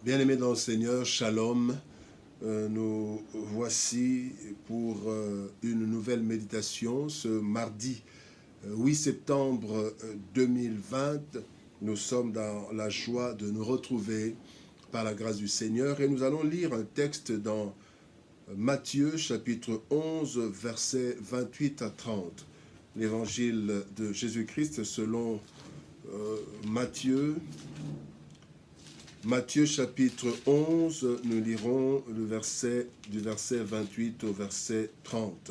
Bien-aimés dans le Seigneur, Shalom, nous voici pour une nouvelle méditation ce mardi 8 septembre 2020. Nous sommes dans la joie de nous retrouver par la grâce du Seigneur et nous allons lire un texte dans Matthieu chapitre 11 versets 28 à 30. L'évangile de Jésus-Christ selon Matthieu chapitre 11, nous lirons du verset 28 au verset 30.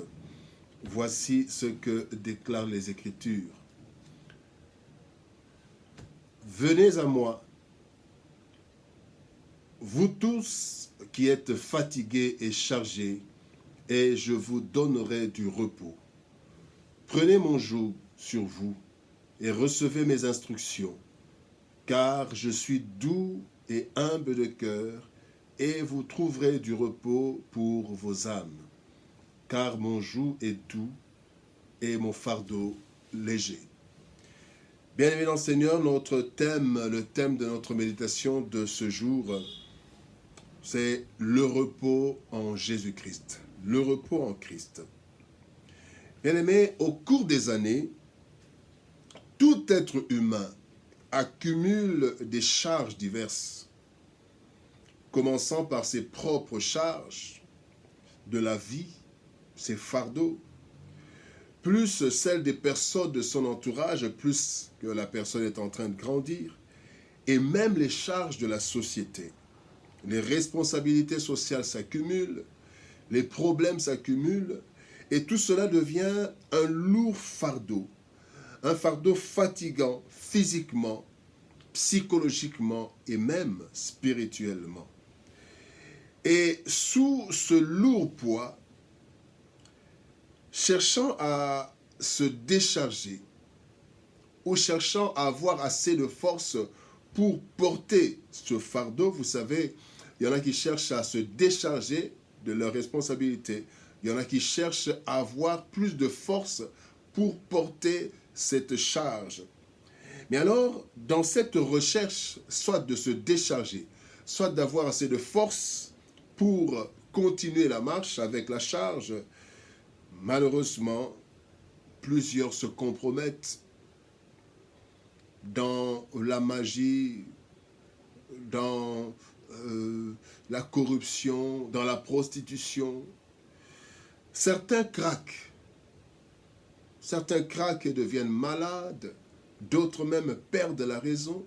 Voici ce que déclarent les Écritures. Venez à moi, vous tous qui êtes fatigués et chargés, et je vous donnerai du repos. Prenez mon joug sur vous et recevez mes instructions, car je suis doux et humble de cœur, et vous trouverez du repos pour vos âmes. Car mon joug est doux et mon fardeau léger. Bien-aimés dans le Seigneur, notre thème, le thème de notre méditation de ce jour, c'est le repos en Jésus-Christ. Le repos en Christ. Bien-aimés, au cours des années, tout être humain accumule des charges diverses, commençant par ses propres charges de la vie, ses fardeaux, plus celles des personnes de son entourage, plus que la personne est en train de grandir, et même les charges de la société. Les responsabilités sociales s'accumulent, les problèmes s'accumulent, et tout cela devient un lourd fardeau, un fardeau fatigant physiquement, psychologiquement et même spirituellement. Et sous ce lourd poids, cherchant à se décharger ou cherchant à avoir assez de force pour porter ce fardeau, vous savez, il y en a qui cherchent à se décharger de leurs responsabilités. Il y en a qui cherchent à avoir plus de force pour porter cette charge. Mais alors, dans cette recherche, soit de se décharger, soit d'avoir assez de force pour continuer la marche avec la charge, malheureusement, plusieurs se compromettent dans la magie, dans la corruption, dans la prostitution. Certains craquent et deviennent malades, d'autres même perdent la raison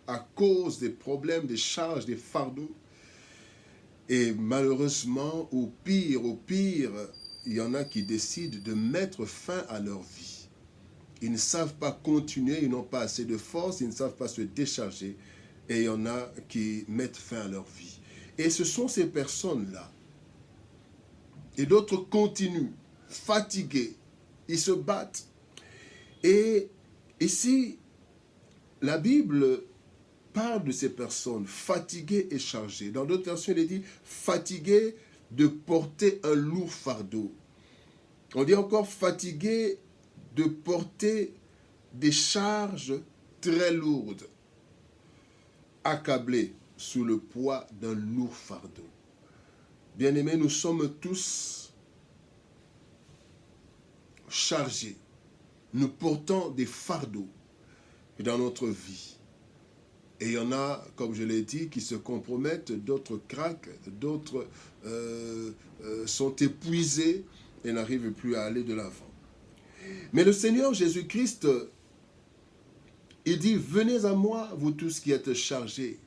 à cause des problèmes, des charges, des fardeaux. Et malheureusement, au pire, il y en a qui décident de mettre fin à leur vie. Ils ne savent pas continuer, ils n'ont pas assez de force, ils ne savent pas se décharger. Et il y en a qui mettent fin à leur vie. Et ce sont ces personnes-là. Et d'autres continuent, fatigués, ils se battent. Et ici, la Bible parle de ces personnes fatiguées et chargées. Dans d'autres versions, il est dit fatiguées de porter un lourd fardeau. On dit encore fatigués de porter des charges très lourdes, accablés sous le poids d'un lourd fardeau. Bien-aimés, nous sommes tous chargés. Nous portons des fardeaux dans notre vie. Et il y en a, comme je l'ai dit, qui se compromettent, d'autres craquent, d'autres sont épuisés et n'arrivent plus à aller de l'avant. Mais le Seigneur Jésus-Christ, il dit, venez à moi, vous tous qui êtes chargés,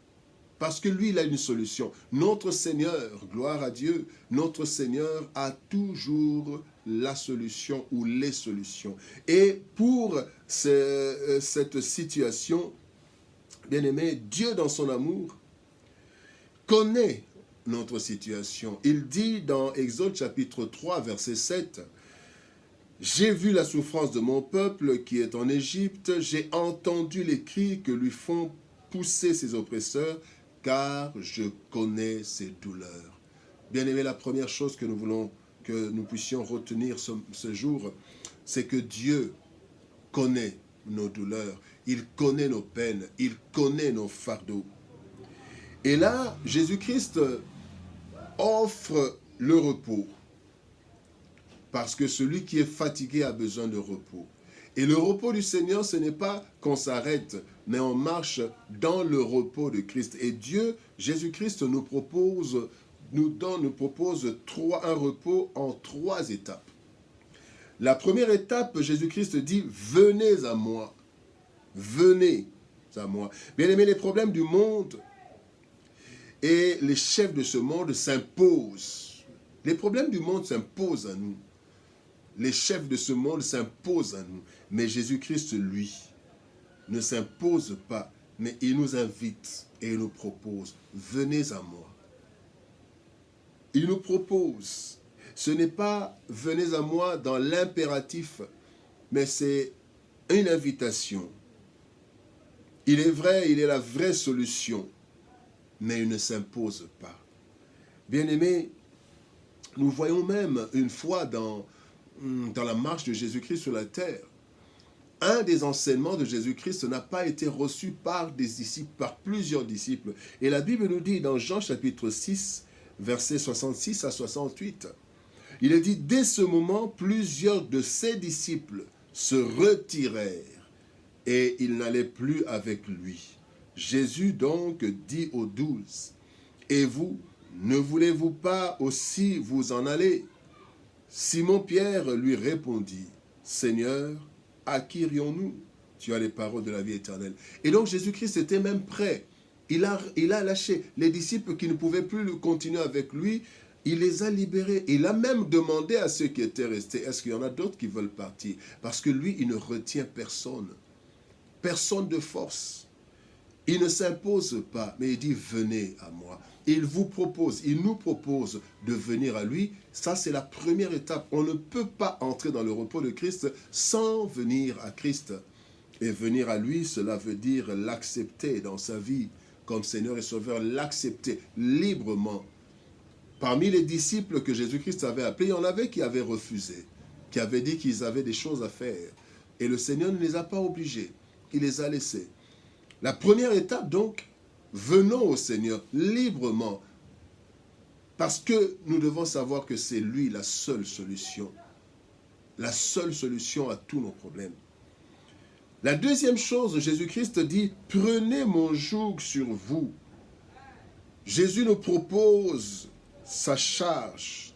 parce que lui, il a une solution. Notre Seigneur, gloire à Dieu, notre Seigneur a toujours la solution ou les solutions. Et pour cette situation, bien-aimé, Dieu dans son amour connaît notre situation. Il dit dans Exode chapitre 3, verset 7, « J'ai vu la souffrance de mon peuple qui est en Égypte, j'ai entendu les cris que lui font pousser ses oppresseurs, car je connais ses douleurs. » Bien-aimé, la première chose que nous voulons que nous puissions retenir ce jour, c'est que Dieu connaît nos douleurs, il connaît nos peines, il connaît nos fardeaux. Et là, Jésus-Christ offre le repos. Parce que celui qui est fatigué a besoin de repos. Et le repos du Seigneur, ce n'est pas qu'on s'arrête, mais on marche dans le repos de Christ. Et Dieu, Jésus-Christ, nous propose un repos en 3 étapes. La première étape, Jésus-Christ dit, venez à moi. Venez à moi. Bien aimé, les problèmes du monde et les chefs de ce monde s'imposent. Les problèmes du monde s'imposent à nous. Les chefs de ce monde s'imposent à nous. Mais Jésus-Christ, lui, ne s'impose pas, mais il nous invite et il nous propose, venez à moi. Il nous propose. Ce n'est pas venez à moi dans l'impératif, mais c'est une invitation. Il est vrai, il est la vraie solution, mais il ne s'impose pas. Bien-aimés, nous voyons même une fois dans la marche de Jésus-Christ sur la terre, un des enseignements de Jésus-Christ n'a pas été reçu par des disciples, par plusieurs disciples. Et la Bible nous dit dans Jean chapitre 6, versets 66 à 68, il est dit, dès ce moment, plusieurs de ses disciples se retirèrent et ils n'allaient plus avec lui. Jésus donc dit aux 12, et vous, ne voulez-vous pas aussi vous en aller? Simon-Pierre lui répondit, Seigneur, à qui irions-nous? Tu as les paroles de la vie éternelle. Et donc Jésus-Christ était même prêt. Il a lâché les disciples qui ne pouvaient plus continuer avec lui. Il les a libérés. Il a même demandé à ceux qui étaient restés, est-ce qu'il y en a d'autres qui veulent partir? Parce que lui, il ne retient personne. Personne de force. Il ne s'impose pas, mais il dit, venez à moi. Il vous propose, il nous propose de venir à lui. Ça, c'est la première étape. On ne peut pas entrer dans le repos de Christ sans venir à Christ. Et venir à lui, cela veut dire l'accepter dans sa vie comme Seigneur et Sauveur, l'accepter librement. Parmi les disciples que Jésus-Christ avait appelés, il y en avait qui avaient refusé, qui avaient dit qu'ils avaient des choses à faire. Et le Seigneur ne les a pas obligés, il les a laissés. La première étape, donc, venons au Seigneur librement, parce que nous devons savoir que c'est lui la seule solution à tous nos problèmes. La deuxième chose, Jésus-Christ dit, prenez mon joug sur vous. Jésus nous propose sa charge.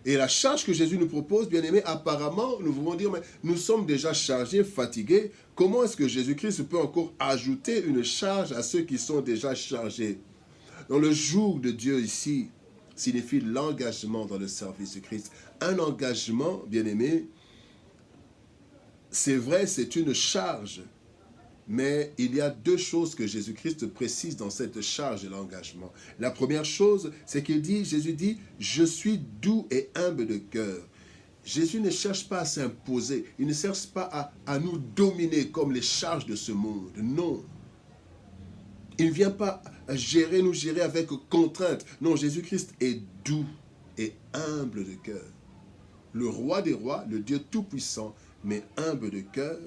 Et la charge que Jésus nous propose, bien aimé, apparemment, nous voulons dire, mais nous sommes déjà chargés, fatigués. Comment est-ce que Jésus-Christ peut encore ajouter une charge à ceux qui sont déjà chargés? Donc le joug de Dieu ici signifie l'engagement dans le service de Christ. Un engagement, bien aimé, c'est vrai, c'est une charge. Mais il y a 2 choses que Jésus-Christ précise dans cette charge de l'engagement. La première chose, c'est Jésus dit, je suis doux et humble de cœur. Jésus ne cherche pas à s'imposer, il ne cherche pas à nous dominer comme les charges de ce monde. Non. Il ne vient pas nous gérer avec contrainte. Non, Jésus-Christ est doux et humble de cœur. Le roi des rois, le Dieu tout-puissant, mais humble de cœur,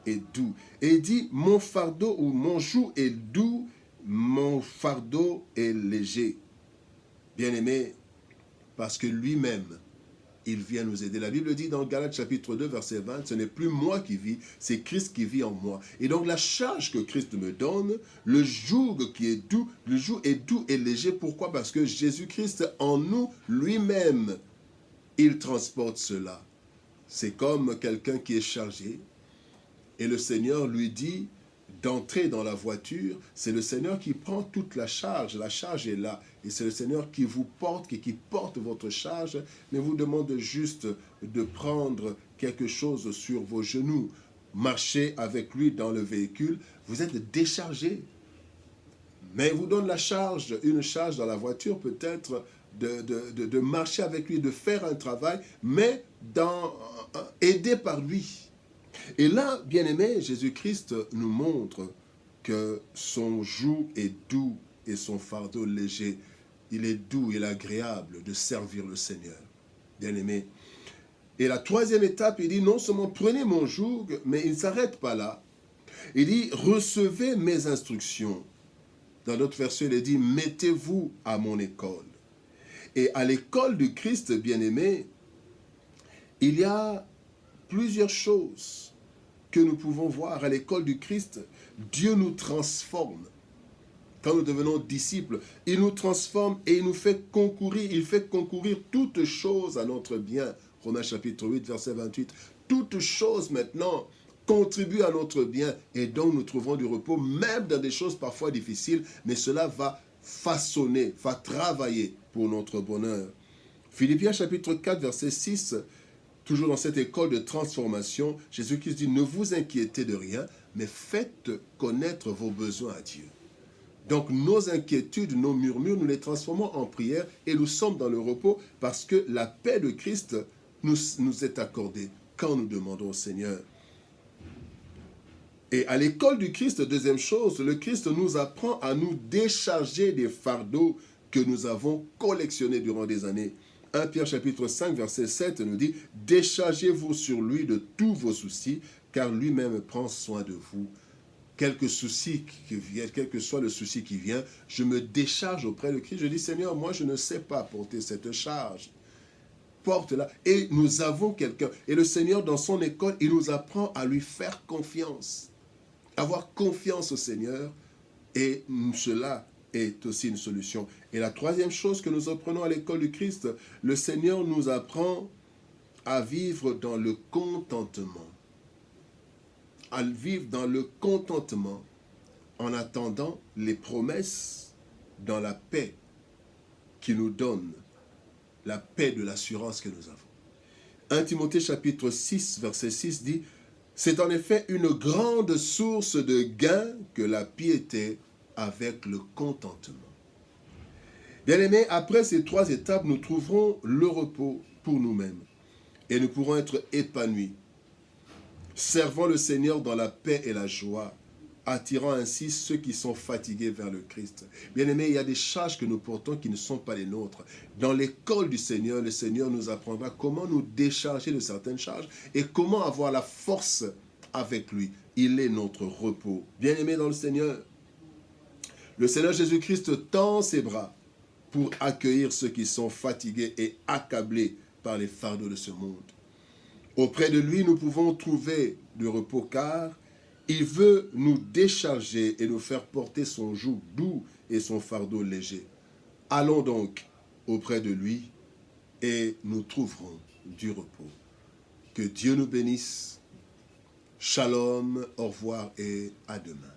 est doux. Et il dit, mon fardeau ou mon joug est doux, mon fardeau est léger. Bien-aimé, parce que lui-même, il vient nous aider. La Bible dit dans Galates chapitre 2, verset 20, ce n'est plus moi qui vis, c'est Christ qui vit en moi. Et donc la charge que Christ me donne, le joug qui est doux, le joug est doux et léger. Pourquoi? Parce que Jésus-Christ en nous, lui-même, il transporte cela. C'est comme quelqu'un qui est chargé. Et le Seigneur lui dit d'entrer dans la voiture. C'est le Seigneur qui prend toute la charge. La charge est là. Et c'est le Seigneur qui vous porte, qui porte votre charge, mais vous demande juste de prendre quelque chose sur vos genoux. Marchez avec lui dans le véhicule. Vous êtes déchargé. Mais il vous donne la charge, une charge dans la voiture peut-être de marcher avec lui, de faire un travail, mais aidé par lui. Et là, bien-aimé, Jésus-Christ nous montre que son joug est doux et son fardeau léger. Il est doux et agréable de servir le Seigneur. Bien-aimé. Et la troisième étape, il dit non seulement prenez mon joug, mais il ne s'arrête pas là. Il dit recevez mes instructions. Dans d'autres versions, il est dit, mettez-vous à mon école. Et à l'école du Christ, bien-aimé, il y a plusieurs choses que nous pouvons voir. À l'école du Christ, Dieu nous transforme. Quand nous devenons disciples, il nous transforme et il nous fait concourir. Il fait concourir toutes choses à notre bien. Romains chapitre 8, verset 28. Toutes choses maintenant contribuent à notre bien et donc nous trouvons du repos, même dans des choses parfois difficiles, mais cela va façonner, va travailler pour notre bonheur. Philippiens chapitre 4, verset 6, toujours dans cette école de transformation, Jésus-Christ dit, ne vous inquiétez de rien, mais faites connaître vos besoins à Dieu. Donc nos inquiétudes, nos murmures, nous les transformons en prière et nous sommes dans le repos parce que la paix de Christ nous est accordée quand nous demandons au Seigneur. Et à l'école du Christ, deuxième chose, le Christ nous apprend à nous décharger des fardeaux que nous avons collectionnés durant des années. 1 Pierre chapitre 5, verset 7 nous dit « Déchargez-vous sur lui de tous vos soucis, car lui-même prend soin de vous. » Quelque souci qui vienne, quel que soit le souci qui vient, je me décharge auprès de Christ. Je dis, Seigneur, moi je ne sais pas porter cette charge. Porte-la. Et nous avons quelqu'un. Et le Seigneur, dans son école, il nous apprend à lui faire confiance. Avoir confiance au Seigneur. Et cela est aussi une solution. Et la troisième chose que nous apprenons à l'école du Christ, le Seigneur nous apprend à vivre dans le contentement. À vivre dans le contentement en attendant les promesses dans la paix qui nous donne, la paix de l'assurance que nous avons. 1 Timothée chapitre 6, verset 6 dit, « C'est en effet une grande source de gain que la piété avec le contentement. » Bien-aimés, après ces trois étapes, nous trouverons le repos pour nous-mêmes et nous pourrons être épanouis, servant le Seigneur dans la paix et la joie, attirant ainsi ceux qui sont fatigués vers le Christ. Bien-aimés, il y a des charges que nous portons qui ne sont pas les nôtres. Dans l'école du Seigneur, le Seigneur nous apprendra comment nous décharger de certaines charges et comment avoir la force avec lui. Il est notre repos. Bien-aimés dans le Seigneur Jésus-Christ tend ses bras pour accueillir ceux qui sont fatigués et accablés par les fardeaux de ce monde. Auprès de lui, nous pouvons trouver du repos car il veut nous décharger et nous faire porter son joug doux et son fardeau léger. Allons donc auprès de lui et nous trouverons du repos. Que Dieu nous bénisse. Shalom, au revoir et à demain.